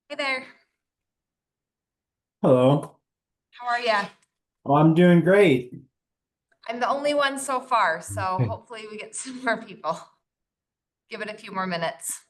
Hey there, Hello. how are ya? Oh, I'm doing great. I'm the only one so far, so hopefully we get some more people. Give it a few more minutes.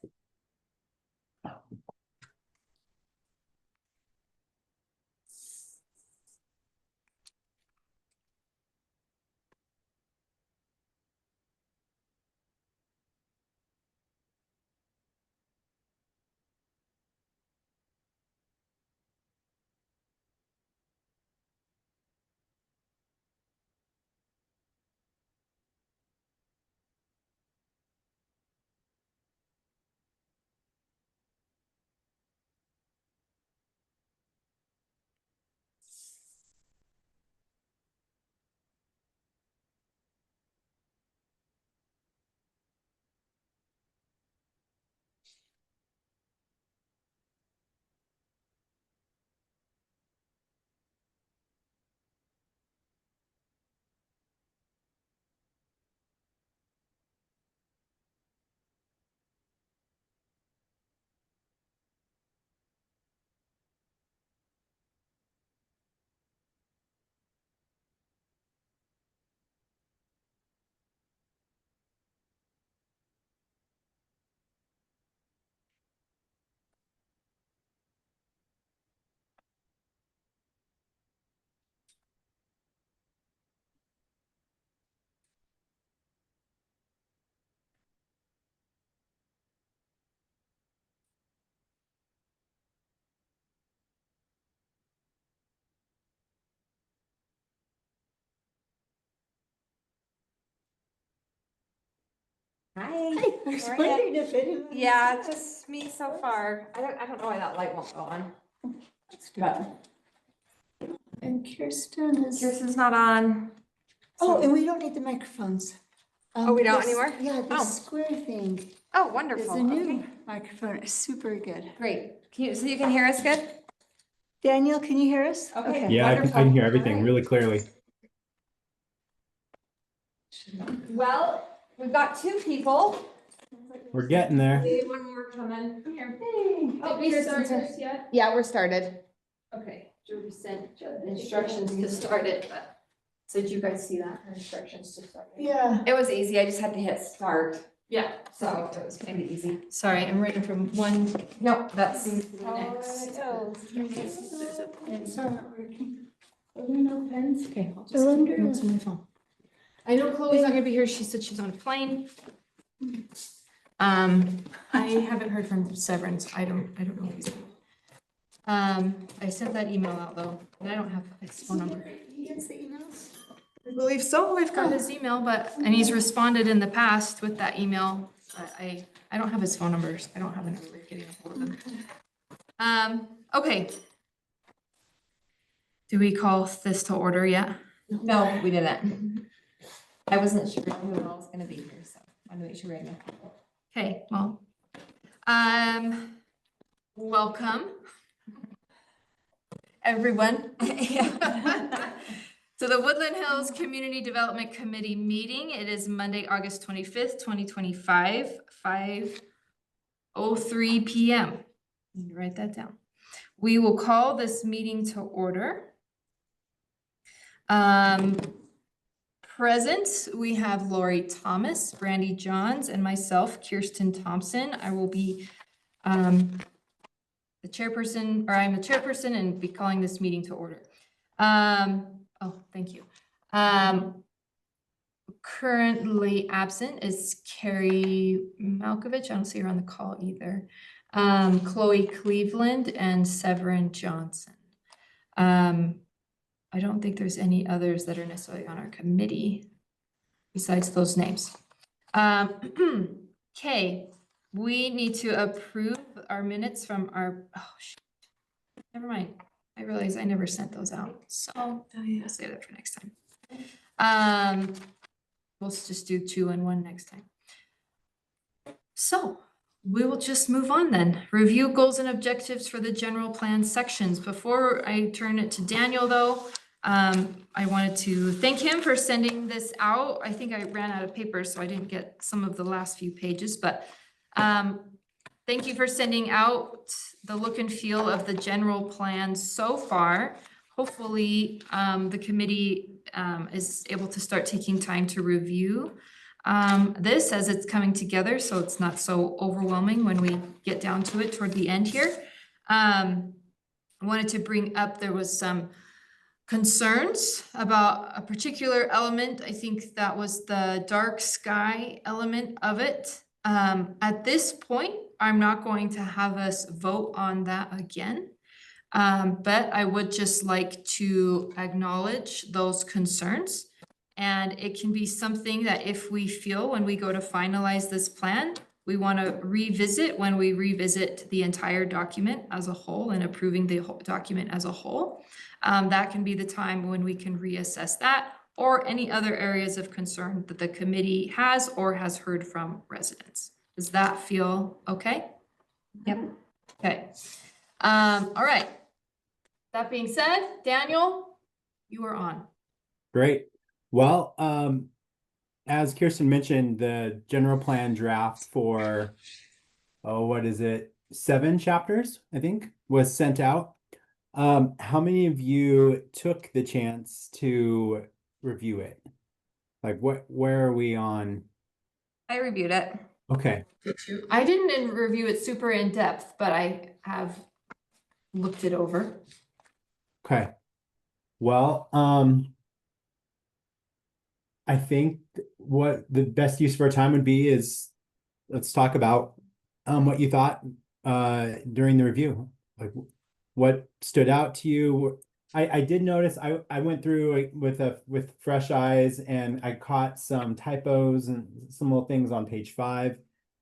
Hi. I was How are ya? wondering if anyone. Yeah, just me so far. I don't know why that light won't go on. And Kirsten is. Kirsten's not on. Oh, So- and we don't need the microphones. Oh, we don't this- anymore? Yeah, Oh. the square thing Oh, is wonderful. a new Okay, microphone. It's super good. great. So you can hear us good? Daniel, can you hear us? Okay. Yeah, I can Wonderful. hear everything All right. really clearly. Well, we've got two people. We're getting there. Maybe one more coming. Come here. Did we start this yet? Yeah, we're started. Okay, Jordy sent instructions to start it, but. So did you guys see that, her instructions to start it? Yeah. It was easy. I just had to hit start. Yeah. So it was pretty easy. Sorry, I'm reading from one No, that's. thing to the next. It's not working. Are there no pens? Okay, I'll just Cylinder? put notes on my phone. I know Chloe's not gonna be here, she said she's on a plane. I haven't heard from Severance, I don't know if he's. I sent that email out though, and I don't have his phone number. He gets the emails? I believe so, I've got his email, and he's responded in the past with that email, but I don't have his phone numbers, I don't have another way of getting a hold of him. Okay. Do we call this to order yet? No, we didn't. I wasn't sure who else was gonna be here, so I wanted to make sure we had enough people. Okay, well, welcome, everyone. So the Woodland Hills Community Development Committee meeting, it is Monday, August 25th, 2025, 5:03 PM. You can write that down. We will call this meeting to order. Present, we have Lori Thomas, Brandy Johns, and myself, Kirsten Thompson. I will be the chairperson, or I'm the chairperson and be calling this meeting to order. Oh, thank you. Currently absent is Carrie Malkovich. I don't see her on the call either. Chloe Cleveland and Severin Johnson. I don't think there's any others that are necessarily on our committee besides those names. Okay, we need to approve our minutes from our, oh, shit. Never mind. I realize I never sent those out, so I'll save that for next time. We'll just do 2 and 1 next time. So we will just move on then. Review goals and objectives for the general plan sections. Before I turn it to Daniel though, I wanted to thank him for sending this out. I think I ran out of paper, so I didn't get some of the last few pages, but thank you for sending out the look and feel of the general plan so far. Hopefully, the committee is able to start taking time to review this as it's coming together, so it's not so overwhelming when we get down to it toward the end here. I wanted to bring up, there was some concerns about a particular element. I think that was the dark sky element of it. At this point, I'm not going to have us vote on that again. But I would just like to acknowledge those concerns. And it can be something that if we feel when we go to finalize this plan, we want to revisit when we revisit the entire document as a whole and approving the whole document as a whole. That can be the time when we can reassess that or any other areas of concern that the committee has or has heard from residents. Does that feel okay? Yep. Okay. All right. That being said, Daniel, you are on. Great. Well, as Kirsten mentioned, the general plan draft for, what is it? 7 chapters, I think, was sent out. How many of you took the chance to review it? Like where are we on? I reviewed it. Okay. I didn't review it super in depth, but I have looked it over. Okay. Well, I think what the best use of our time would be is let's talk about what you thought during the review. Like what stood out to you. I did notice I went through with fresh eyes and I caught some typos and some little things on page 5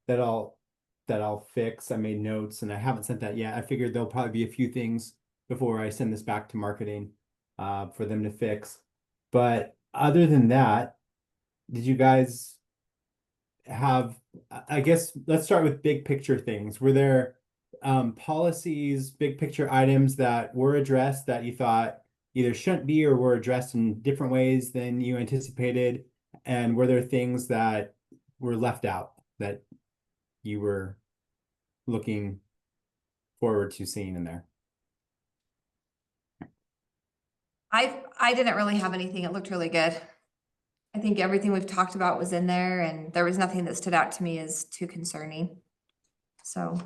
that I'll fix. I made notes and I haven't sent that yet. I figured there'll probably be a few things before I send this back to marketing for them to fix. But other than that, did you guys have, I guess, let's start with big picture things. Were there policies, big picture items that were addressed that you thought either shouldn't be or were addressed in different ways than you anticipated? And were there things that were left out that you were looking forward to seeing in there? I didn't really have anything. It looked really good. I think everything we've talked about was in there and there was nothing that stood out to me as too concerning. So,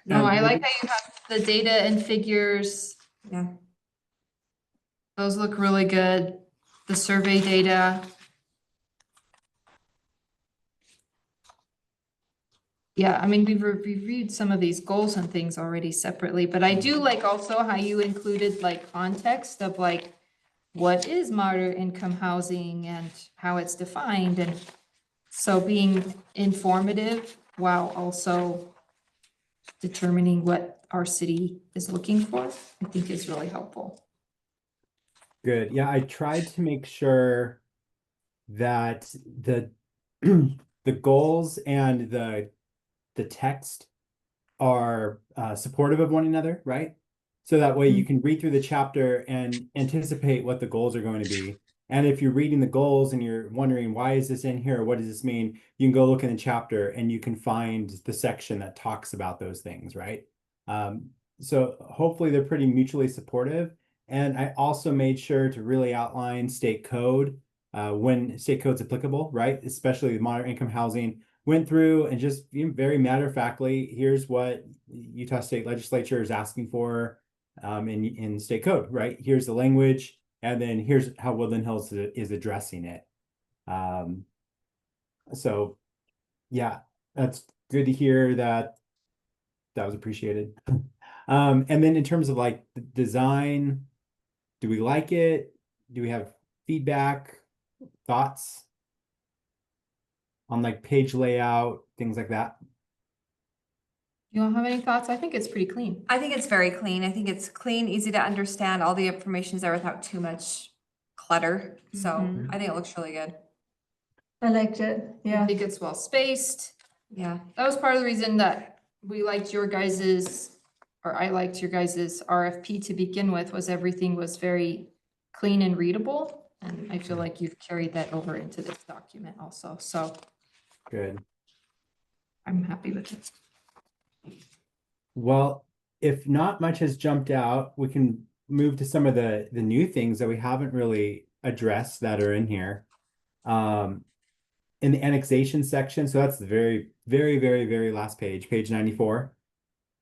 No, I like how you have the data and figures. yeah. Those look really good. The survey data. Yeah, I mean, we've reviewed some of these goals and things already separately, but I do like also how you included like context of like, what is moderate income housing and how it's defined. And so being informative while also determining what our city is looking for, I think is really helpful. Good. Yeah, I tried to make sure that the the goals and the text are supportive of one another, right? So that way you can read through the chapter and anticipate what the goals are going to be. And if you're reading the goals and you're wondering, why is this in here? Or what does this mean? You can go look in the chapter and you can find the section that talks about those things, right? So hopefully they're pretty mutually supportive. And I also made sure to really outline state code when state code's applicable, right? Especially moderate income housing. Went through and just very matter-of-factly, here's what Utah State Legislature is asking for in state code, right? Here's the language, and then here's how Woodland Hills is addressing it. So yeah, that's good to hear that was appreciated. And then in terms of like the design, do we like it? Do we have feedback, thoughts on like page layout, things like that? You don't have any thoughts? I think it's pretty clean. I think it's very clean. I think it's clean, easy to understand. All the information's there without too much clutter. So Mhm. I think it looks really good. I liked it. I Yeah. think it's well spaced. Yeah. That was part of the reason that we liked your guys's, or I liked your guys's RFP to begin with, was everything was very clean and readable. And I feel like you've carried that over into this document also. So Good. I'm happy with it. Well, if not much has jumped out, we can move to some of the new things that we haven't really addressed that are in here. In the annexation section, so that's the very last page, page 94.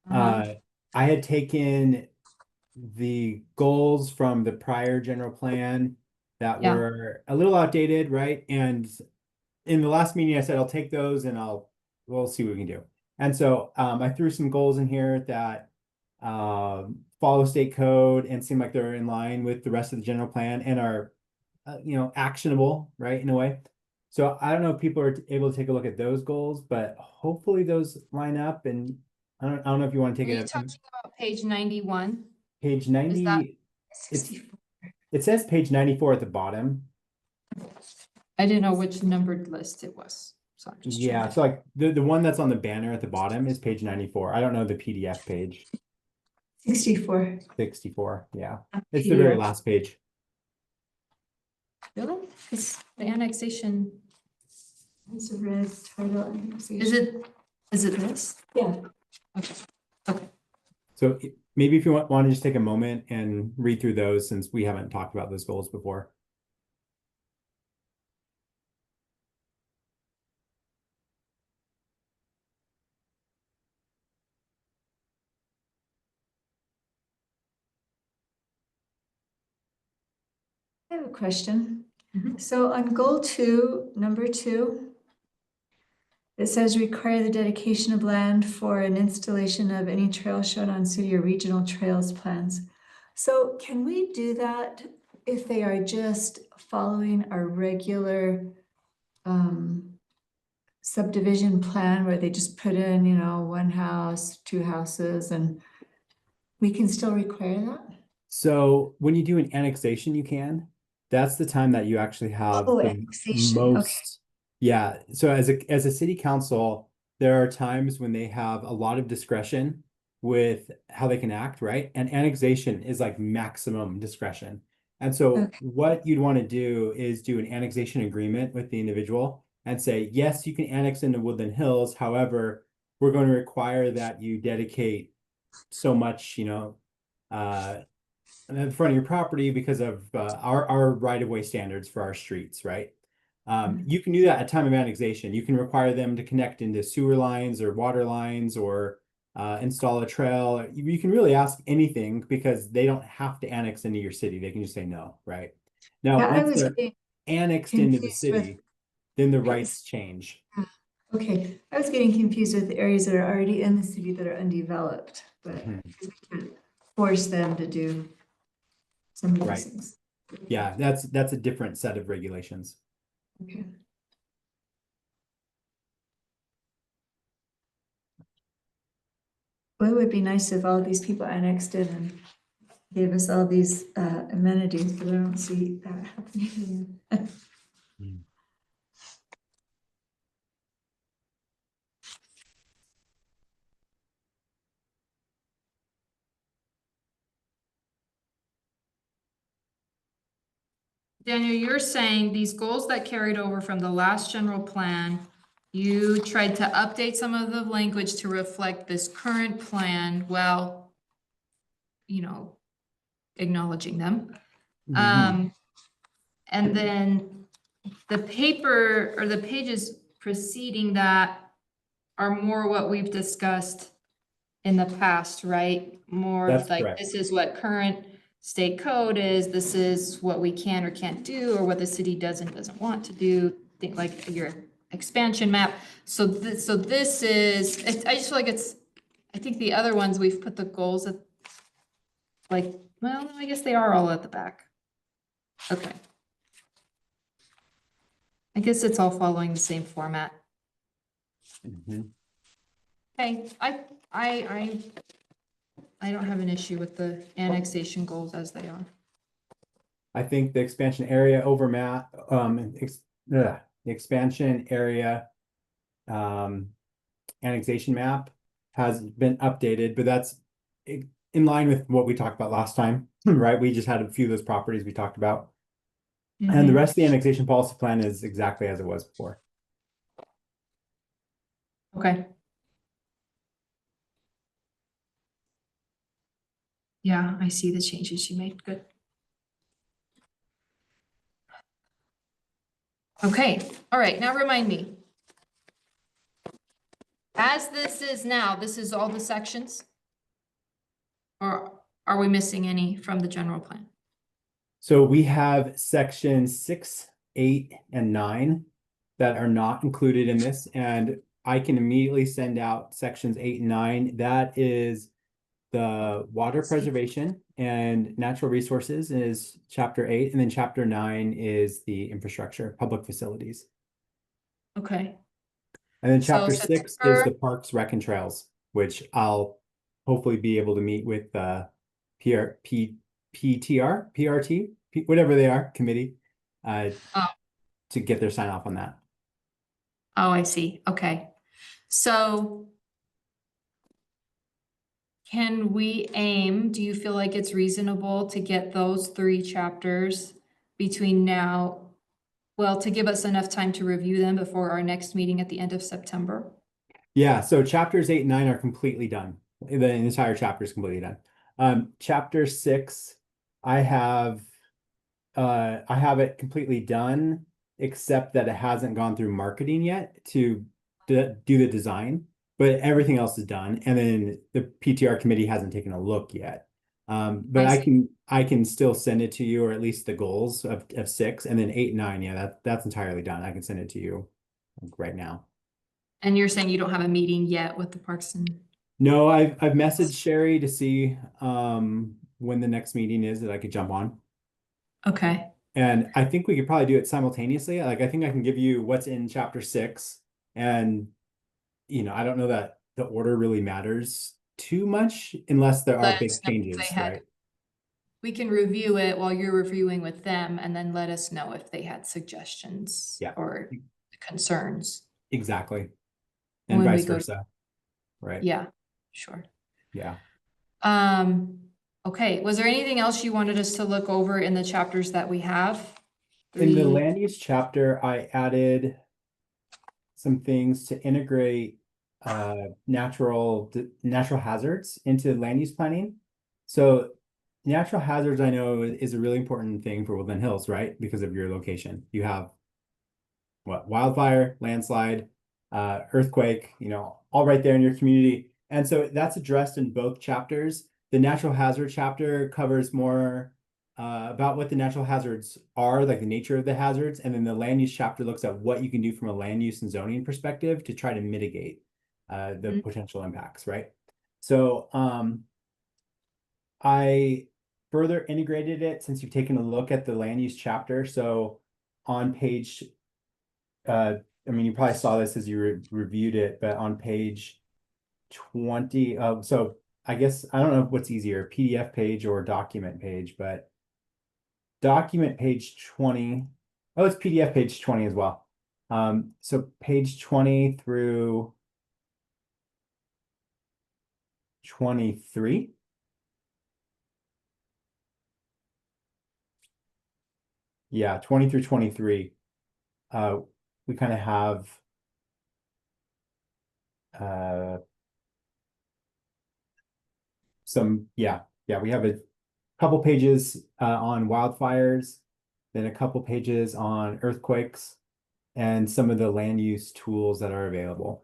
I had taken the goals from the prior general plan that Yeah. were a little outdated, right? And in the last meeting, I said I'll take those and we'll see what we can do. And so I threw some goals in here that follow state code and seem like they're in line with the rest of the general plan and are actionable, right, in a way. So I don't know if people are able to take a look at those goals, but hopefully those line up. And I don't know if you want to Are take you it talking about page 91? page Is 90. that? It says page 94 at the bottom. I didn't know which numbered list it was, so I'm just Yeah, trying to. so like the one that's on the banner at the bottom is page 94. I don't know the PDF page. 64. 64, yeah. It's the very PDF. last page. Really? Because the annexation, It's a red title. is it this? Yeah. Okay. So maybe if you want to just take a moment and read through those since we haven't talked about those goals before. I have a question. Mhm. So on goal 2, number 2, it says require the dedication of land for an installation of any trail shown on city or regional trails plans. So can we do that if they are just following our regular subdivision plan where they just put in, 1 house, 2 houses, and we can still require that? So when you do an annexation, you can. That's the time that you actually have Oh, the annexation, okay. most. Yeah. So as a city council, there are times when they have a lot of discretion with how they can act, right? And annexation is like maximum discretion. And so Okay. what you'd want to do is do an annexation agreement with the individual and say, yes, you can annex into Woodland Hills. However, we're going to require that you dedicate so much, in front of your property because of our right-of-way standards for our streets, right? You can do that at time of annexation. You can require them to connect into sewer lines or water lines or install a trail. You can really ask anything because they don't have to annex into your city. They can just say no, right? Now, Yeah, I once was they're getting annexed into the confused with, city, then the rights change. okay, I was getting confused with the areas that are already in the city that are undeveloped, but Mhm. we can't force them to do some of those Right. things. Yeah, that's a different set of regulations. Okay. Well, it would be nice if all these people annexed in and gave us all these amenities, but I don't see that happening. Daniel, you're saying these goals that carried over from the last general plan, you tried to update some of the language to reflect this current plan, well, acknowledging them. Mhm. And then the paper or the pages preceding that are more what we've discussed in the past, right? More of That's like, correct. this is what current state code is, this is what we can or can't do, or what the city does and doesn't want to do, think like your expansion map. So this is, I just feel like I think the other ones, we've put the goals at, like, well, I guess they are all at the back. Okay. I guess it's all following the same format. Mhm. Okay, I don't have an issue with the annexation goals as they are. I think the expansion area the expansion area annexation map has been updated, but that's in line with what we talked about last time, right? We just had a few of those properties we talked about. And the rest of the annexation policy plan is exactly as it was before. Okay. Yeah, I see the changes you made. Good. Okay, all right, now remind me. As this is now, this is all the sections? Or are we missing any from the general plan? So we have section 6, 8, and 9 that are not included in this, and I can immediately send out sections 8 and 9. That is the water preservation and natural resources is chapter 8, and then chapter 9 is the infrastructure, public facilities. Okay, And then So chapter 6 is September- the parks, rec, and trails, which I'll hopefully be able to meet with PRT, whatever they are, committee, Oh. to get their sign off on that. oh, I see. Okay. So can we aim, do you feel like it's reasonable to get those 3 chapters between now? Well, to give us enough time to review them before our next meeting at the end of September? Yeah, so chapters 8 and 9 are completely done. The entire chapter is completely done. Chapter 6, I have it completely done, except that it hasn't gone through marketing yet to do the design, but everything else is done. And then the PTR committee hasn't taken a look yet. But I I can still send it to you, or at least the goals of 6, and then 8 and 9. Yeah, that's entirely done. I can send it to you right now. And you're saying you don't have a meeting yet with the Parks and, No, I've messaged Sherry to see when the next meeting is that I could jump on. okay, And I think we could probably do it simultaneously. Like, I think I can give you what's in chapter 6. And, I don't know that the order really matters too much unless there are Let big us know if changes, they had- right? we can review it while you're reviewing with them and then let us know if they had suggestions Yeah. or concerns. Exactly. And When we vice go- versa. Right. Yeah, sure. Yeah. Okay, was there anything else you wanted us to look over in the chapters that we have? In the 3. land use chapter, I added some things to integrate natural hazards into land use planning. So natural hazards, I know, is a really important thing for Woodland Hills, right? Because of your location. You have wildfire, landslide, earthquake, all right there in your community. And so that's addressed in both chapters. The natural hazard chapter covers more about what the natural hazards are, like the nature of the hazards. And then the land use chapter looks at what you can do from a land use and zoning perspective to try to mitigate the potential impacts, right? So I further integrated it since you've taken a look at the land use chapter. So on page, you probably saw this as you reviewed it, but on page 20, so I guess, I don't know what's easier, PDF page or document page, but document page 20, oh, it's PDF page 20 as well. So page 20 through 23. Yeah, 20 through 23. We kind of have we have a couple pages on wildfires, then a couple pages on earthquakes, and some of the land use tools that are available.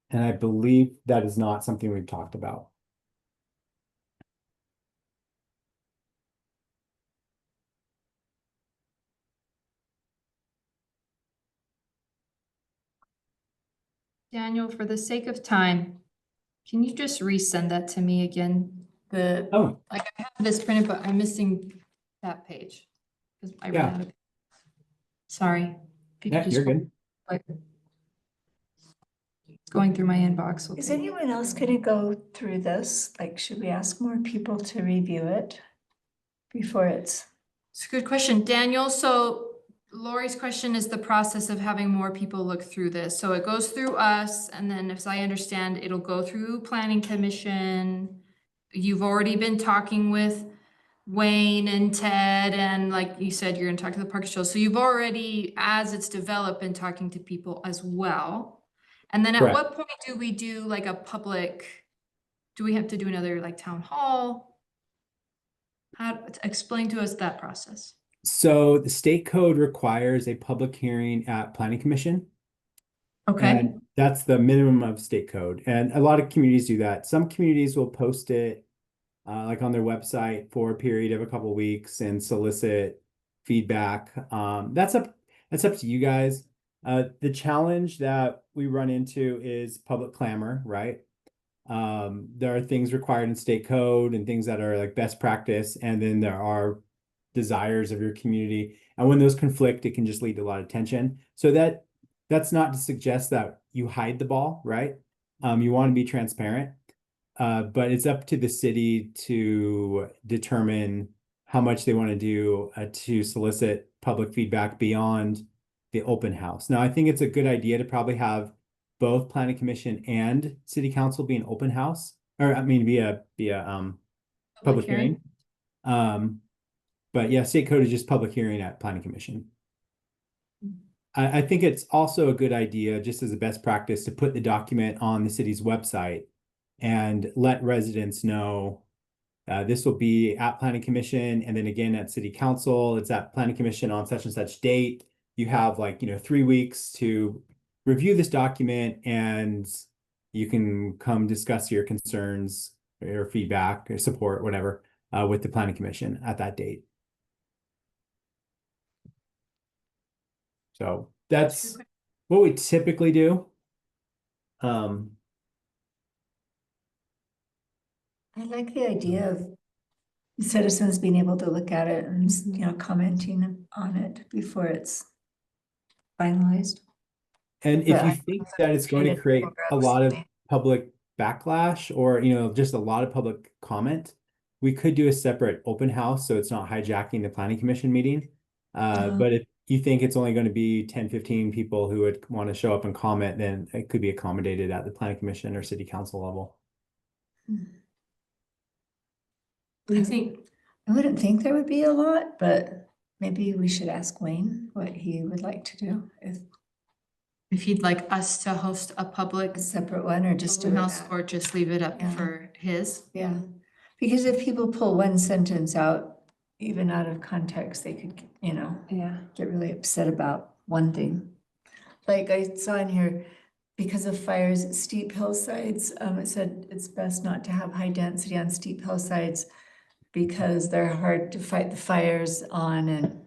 And I believe that is not something we've talked about. Daniel, for the sake of time, can you just resend that to me again? Oh, I have this printed, but I'm missing that page. 'Cause I ran Yeah. out of. Sorry. If you could yeah, just you're hold- good. like, Going through my inbox. will Is take- anyone else gonna go through this? Like, should we ask more people to review it before it's? It's a good question, Daniel. So Lori's question is the process of having more people look through this. So it goes through us, and then as I understand, it'll go through planning commission. You've already been talking with Wayne and Ted, and like you said, you're gonna talk to the park show. So you've already, as it's developed, been talking to people as well. And then at Correct. what point do we do like a public, do we have to do another like town hall? Explain to us that process. So the state code requires a public hearing at planning commission. Okay, And that's the minimum of state code. And a lot of communities do that. Some communities will post it like on their website for a period of a couple weeks and solicit feedback. That's up to you guys. The challenge that we run into is public clamor, right? There are things required in state code and things that are like best practice, and then there are desires of your community. And when those conflict, it can just lead to a lot of tension. So that's not to suggest that you hide the ball, right? You want to be transparent, but it's up to the city to determine how much they want to do to solicit public feedback beyond the open house. Now, I think it's a good idea to probably have both planning commission and city council be an open house, or I mean, be a public hearing. But yeah, state code is just public hearing at planning commission. I think it's also a good idea, just as a best practice, to put the document on the city's website and let residents know this will be at planning commission, and then again at city council. It's at planning commission on such and such date. You have 3 weeks to review this document, and you can come discuss your concerns or feedback or support, whatever, with the planning commission at that date. So that's what we typically do. I like the idea of citizens being able to look at it and, commenting on it before it's finalized. And if But you I think that it's going to created create more a lot of gross. public backlash or, just a lot of public comment, we could do a separate open house so it's not hijacking the planning commission meeting. But if you think it's only going to be 10, 15 people who would want to show up and comment, then it could be accommodated at the planning commission or city council level. I think, I wouldn't think there would be a lot, but maybe we should ask Wayne what he would like to do, if he'd like us to host a public a separate one or just do open it house at- or just leave it up Yeah. for his. Yeah, because if people pull one sentence out, even out of context, they could, Yeah. get really upset about one thing. Like I saw in here, because of fires at steep hillsides, it said it's best not to have high density on steep hillsides because they're hard to fight the fires on, and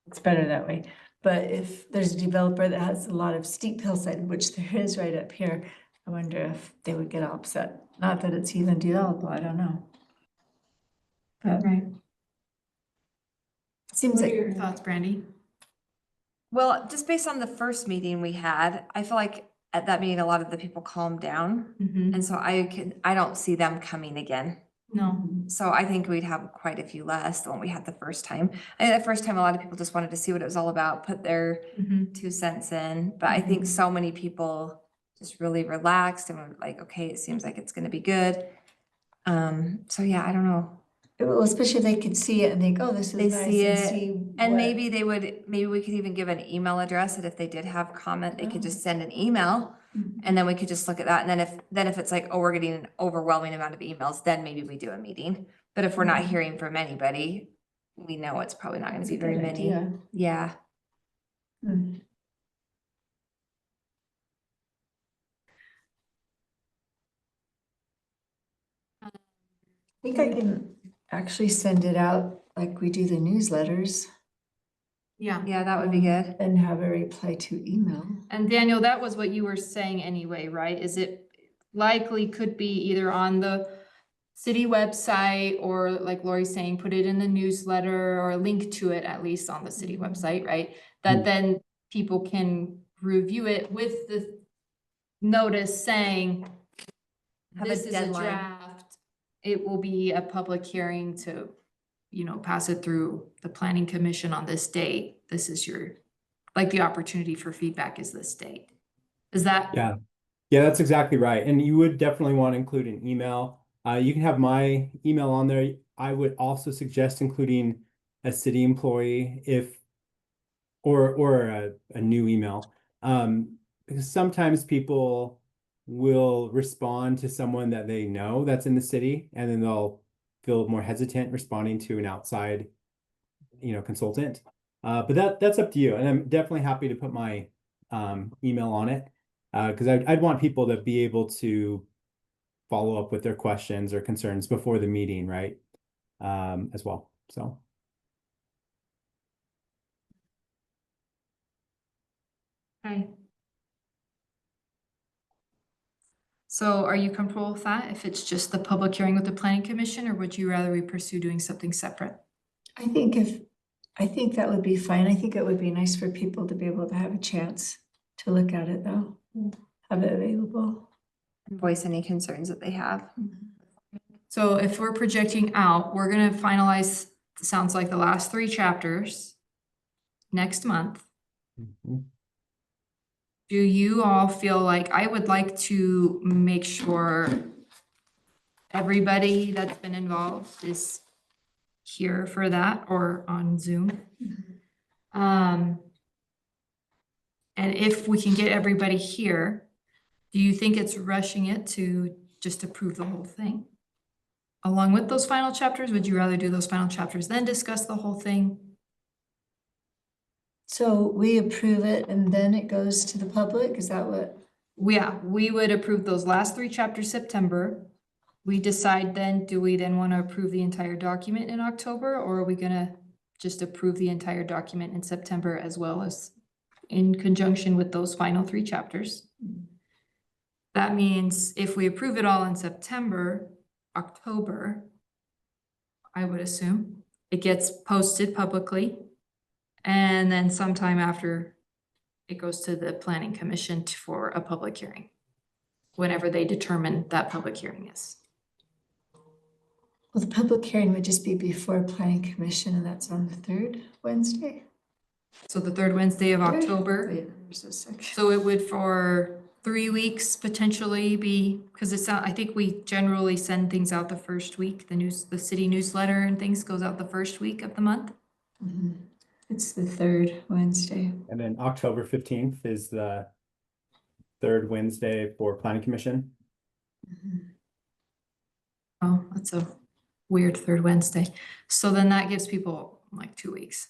it's better that way. But if there's a developer that has a lot of steep hillside, which there is right up here, I wonder if they would get upset. Not that it's even developable, I don't know. But Right. seems What are like. your thoughts, Brandy? Well, just based on the first meeting we had, I feel like at that meeting, a lot of the people calmed down. And so I don't see them coming again. No. So I think we'd have quite a few less than what we had the first time. I think the first time, a lot of people just wanted to see what it was all about, put their 2 cents in. But I think so many people just really relaxed and were like, okay, it seems like it's gonna be good. So yeah, I don't know. Well, especially if they could see it and think, oh, this They is nice, see and it, see And what- maybe we could even give an email address that if they did have comment, they could Oh. just send an email. Mhm. And then we could just look at that. And then if it's like, oh, we're getting an overwhelming amount of emails, then maybe we do a meeting. But if we're not Mhm. hearing from anybody, we know it's probably not gonna That's be a very good many. idea. Yeah. Mm. I think I can actually send it out like we do the newsletters Yeah. Yeah, that would be good. and have a reply to email. And Daniel, that was what you were saying anyway, right? Is it likely could be either on the city website or like Lori's saying, put it in the newsletter or a link to it at least on the city website, right? That then people can review it with the notice saying Have a this is a deadline. draft. It will be a public hearing to, pass it through the planning commission on this date. This is like the opportunity for feedback is this date. Is that? Yeah. Yeah, that's exactly right. And you would definitely want to include an email. You can have my email on there. I would also suggest including a city employee or a new email. because sometimes people will respond to someone that they know that's in the city, and then they'll feel more hesitant responding to an outside, consultant. But that's up to you, and I'm definitely happy to put my email on it, because I'd want people to be able to follow up with their questions or concerns before the meeting, right? As well. So. Okay. So are you comfortable with that? If it's just the public hearing with the planning commission, or would you rather we pursue doing something separate? I think that would be fine. I think it would be nice for people to be able to have a chance to look at it though, have it available. And voice any concerns that they have. So if we're projecting out, we're gonna finalize, sounds like the last 3 chapters next month. Mhm. Do you all feel like, I would like to make sure everybody that's been involved is here for that or on Zoom? And if we can get everybody here, do you think it's rushing it to just approve the whole thing? Along with those final chapters, would you rather do those final chapters, then discuss the whole thing? So we approve it and then it goes to the public, is that what? Yeah, we would approve those last 3 chapters September. We decide then, do we then want to approve the entire document in October, or are we gonna just approve the entire document in September as well as in conjunction with those final 3 chapters? That means if we approve it all in September, October, I would assume, it gets posted publicly. And then sometime after, it goes to the planning commission for a public hearing, whenever they determine that public hearing is. Well, the public hearing would just be before planning commission and that's on the 3rd Wednesday. So the 3rd Wednesday of Third? October. Wait, there's a second. So it would for 3 weeks potentially be, because it's not, I think we generally send things out the first week. The city newsletter and things goes out the first week of the month. Mhm. It's the 3rd Wednesday. And then October 15th is the 3rd Wednesday for planning commission. Mhm. Oh, that's a weird 3rd Wednesday. So then that gives people like 2 weeks.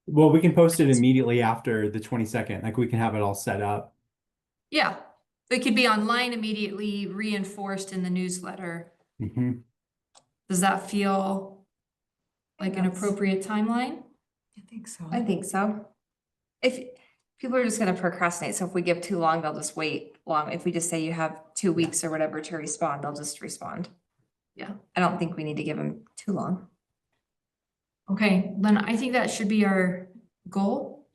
Well, we can post it immediately after the 22nd. Like we can have it all set up. Yeah, it could be online immediately, reinforced in the newsletter. Mhm. Does that feel like an That's- appropriate timeline? I think so. I think so. If people are just gonna procrastinate, so if we give too long, they'll just wait long. If we just say you have 2 weeks or whatever to respond, they'll just respond. Yeah. I don't think we need to give them too long. Okay, then I think that should be our goal.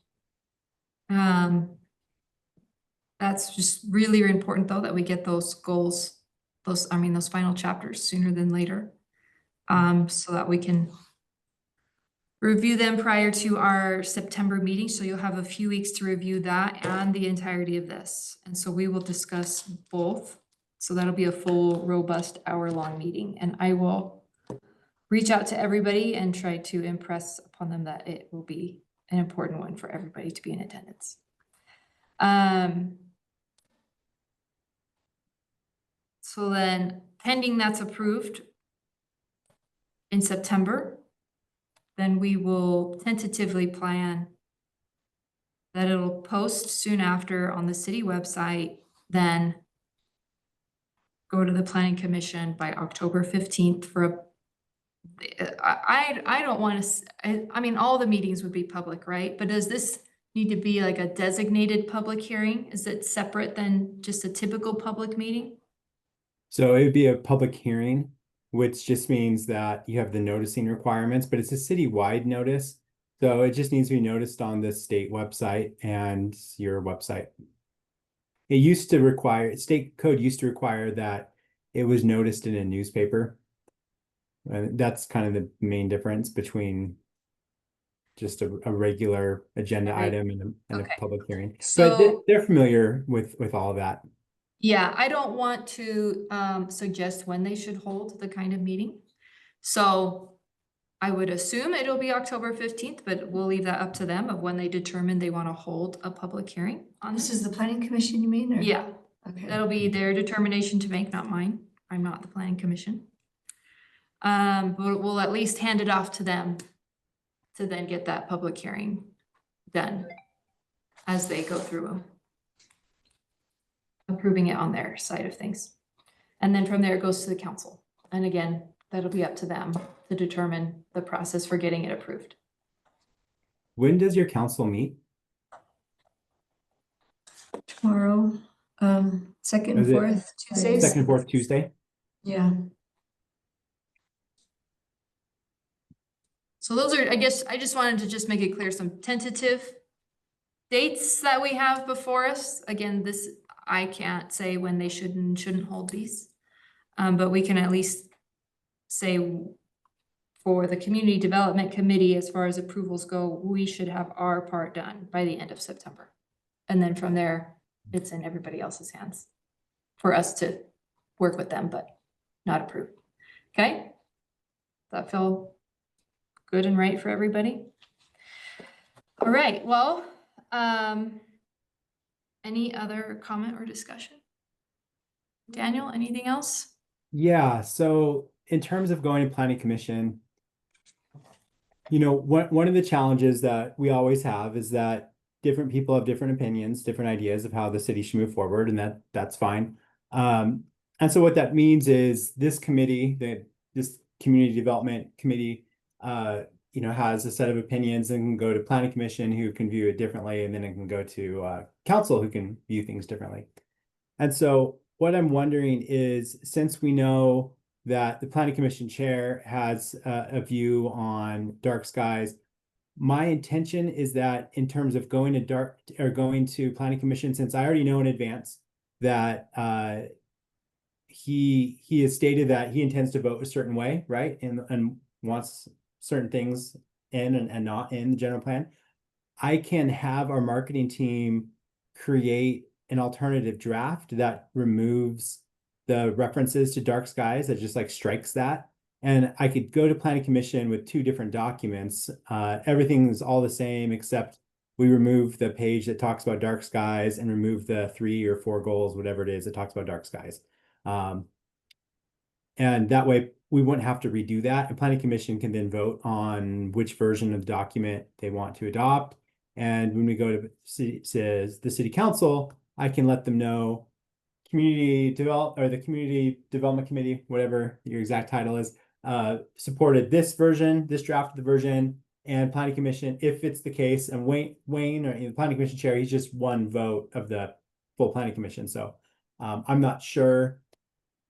That's just really important though, that we get those goals, those final chapters sooner than later. So that we can review them prior to our September meeting. So you'll have a few weeks to review that and the entirety of this. And so we will discuss both. So that'll be a full, robust hour-long meeting, and I will reach out to everybody and try to impress upon them that it will be an important one for everybody to be in attendance. So then pending that's approved in September, then we will tentatively plan that it'll post soon after on the city website, then go to the planning commission by October 15th for a I don't want to, I mean, all the meetings would be public, right? But does this need to be like a designated public hearing? Is it separate than just a typical public meeting? So it would be a public hearing, which just means that you have the noticing requirements, but it's a citywide notice. So it just needs to be noticed on the state website and your website. It used to require, state code used to require that it was noticed in a newspaper. And that's kind of the main difference between just a regular agenda Right. item and a Okay. public hearing. But So- they're familiar with all of that. Yeah, I don't want to suggest when they should hold the kind of meeting. So I would assume it'll be October 15th, but we'll leave that up to them of when they determine they want to hold a public hearing on This this. is the planning commission, you mean, or? Yeah, Okay. that'll be their determination to make, not mine. I'm not the planning commission. But we'll at least hand it off to them to then get that public hearing done as they go through approving it on their side of things. And then from there, it goes to the council. And again, that'll be up to them to determine the process for getting it approved. When does your council meet? Tomorrow, second and Is it fourth Tuesdays? Second and fourth Tuesday? Yeah. So those are, I guess, I just wanted to just make it clear, some tentative dates that we have before us. Again, this, I can't say when they should and shouldn't hold these. But we can at least say for the Community Development Committee, as far as approvals go, we should have our part done by the end of September. And then from there, it's in everybody else's hands for us to work with them, but not approve. Okay? That feel good and right for everybody? All right, well, any other comment or discussion? Daniel, anything else? Yeah, so in terms of going to planning commission, one of the challenges that we always have is that different people have different opinions, different ideas of how the city should move forward, and that's fine. And so what that means is this committee, this community development committee, has a set of opinions and can go to planning commission who can view it differently, and then it can go to council who can view things differently. And so what I'm wondering is, since we know that the planning commission chair has a view on dark skies, my intention is that in terms of going to planning commission, since I already know in advance that he has stated that he intends to vote a certain way, right? And wants certain things in and not in the general plan. I can have our marketing team create an alternative draft that removes the references to dark skies, that just like strikes that. And I could go to planning commission with two different documents. Everything's all the same, except we remove the page that talks about dark skies and remove the 3 or 4 goals, whatever it is, that talks about dark skies. And that way we wouldn't have to redo that. And planning commission can then vote on which version of the document they want to adopt. And when we go to the city council, I can let them know the community development committee, whatever your exact title is, supported this version, this draft of the version, and planning commission, if it's the case, and Wayne or the planning commission chair, he's just one vote of the full planning commission. So I'm not sure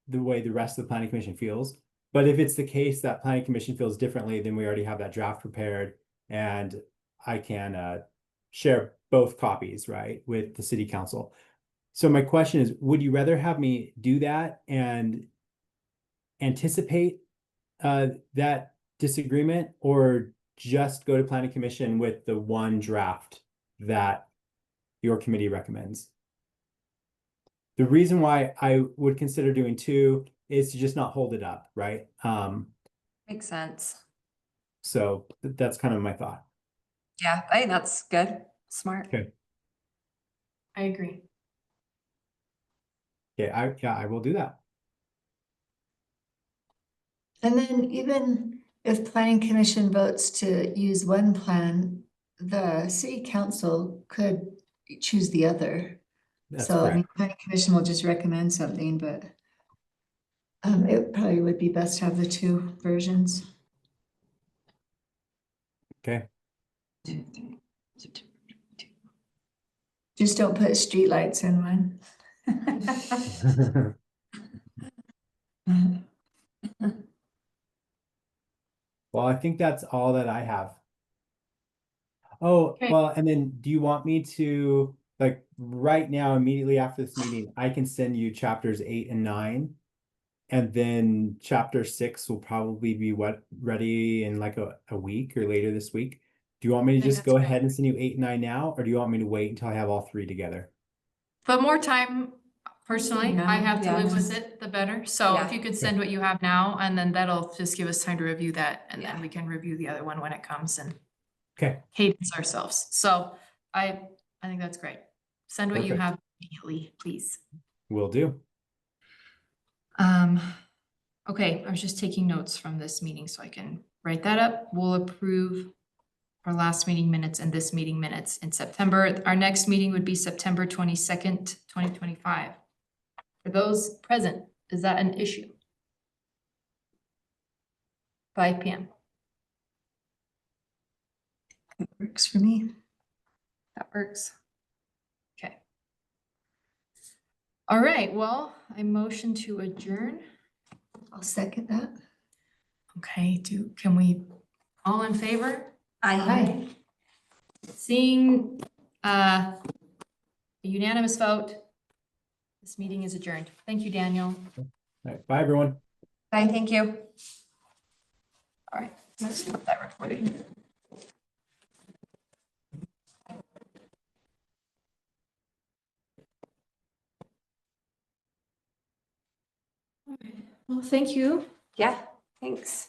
the way the rest of the planning commission feels, but if it's the case that planning commission feels differently, then we already have that draft prepared, and I can share both copies, right, with the city council. So my question is, would you rather have me do that and anticipate that disagreement, or just go to planning commission with the one draft that your committee recommends? The reason why I would consider doing 2 is to just not hold it up, right? Makes sense. So that's kind of my thought. Yeah, I think that's good. Smart. Okay. I agree. Okay, I will do that. And then even if planning commission votes to use one plan, the city council could choose the other. That's So I mean, correct. planning commission will just recommend something, but it probably would be best to have the 2 versions. Okay. Just don't put streetlights in one. Well, I think that's all that I have. Oh, Okay. well, and then do you want me to, like, right now, immediately after this meeting, I can send you chapters 8 and 9. And then chapter 6 will probably be ready in like a week or later this week. Do you want me to think just go that's ahead and send you 8 and 9 now, or do you want me to wait until I have all 3 together? But more time Personally, Yeah, I have to yeah, live with just- it, the better. So if Yeah. you could send what you have now, and then that'll just give us time to review that, and then Yeah. we can review the other one when it comes and Okay, cadence ourselves. So I think that's great. Send what you Perfect. have immediately, please. will do. Okay, I was just taking notes from this meeting so I can write that up. We'll approve our last meeting minutes and this meeting minutes in September. Our next meeting would be September 22nd, 2025. For those present, is that an issue? 5 p.m. Works for me. That works. Okay. All right, well, I motion to adjourn. I'll second that. Okay, can we, all in favor? Aye. Seeing a unanimous vote, this meeting is adjourned. Thank you, Daniel. All right, bye, everyone. Bye, thank you. All right, let's stop that recording. Well, thank you. Yeah, thanks.